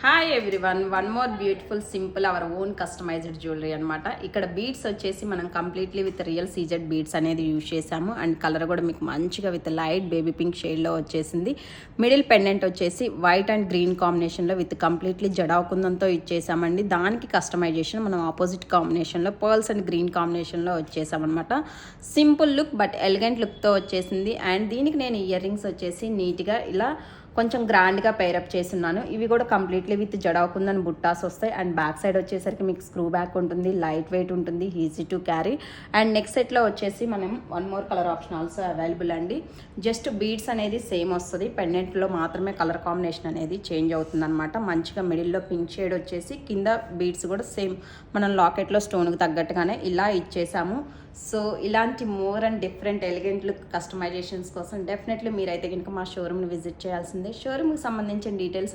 Hi everyone, one more beautiful simple our own customised jewellery అనమాట. ఇక్కడ beads వచ్చేసి మనం completely with real CZ beads అనేది use చేసాము. అండ్ కలర్ కూడా మీకు మంచిగా విత్ లైట్ బేబీ పింక్ షేడ్లో వచ్చేసింది. మిడిల్ పెండెంట్ వచ్చేసి వైట్ అండ్ గ్రీన్ కాంబినేషన్లో విత్ కంప్లీట్లీ జడాకుందంతో ఇచ్చేసామండి. దానికి కస్టమైజేషన్ మనం ఆపోజిట్ కాంబినేషన్లో పర్ల్స్ అండ్ గ్రీన్ కాంబినేషన్లో వచ్చేసామన్నమాట. సింపుల్ లుక్ బట్ ఎలిగెంట్ లుక్తో వచ్చేసింది. అండ్ దీనికి నేను ఇయర్ రింగ్స్ వచ్చేసి నీట్గా ఇలా కొంచెం గ్రాండ్గా పేరప్ చేస్తున్నాను. ఇవి కూడా కంప్లీట్లీ విత్ జడాకుందని బుట్టాస్ వస్తాయి. అండ్ బ్యాక్ సైడ్ వచ్చేసరికి మీకు స్క్రూ బ్యాక్ ఉంటుంది, లైట్ వెయిట్ ఉంటుంది, easy to carry. And next సెట్లో వచ్చేసి మనం one more colour option also available అండి. జస్ట్ బీడ్స్ అనేది సేమ్ వస్తుంది, పెండెంట్లో మాత్రమే కలర్ కాంబినేషన్ అనేది చేంజ్ అవుతుంది అనమాట. మంచిగా మిడిల్లో పింక్ షేడ్ వచ్చేసి కింద బీడ్స్ కూడా సేమ్ మనం లాకెట్లో స్టోన్కి తగ్గట్టుగానే ఇలా ఇచ్చేసాము. సో ఇలాంటి more and different elegant look customisations కోసం డెఫినెట్లీ మీరైతే కనుక మా షోరూమ్ని విజిట్ చేయాల్సిందే. షోరూమ్కి సంబంధించిన డీటెయిల్స్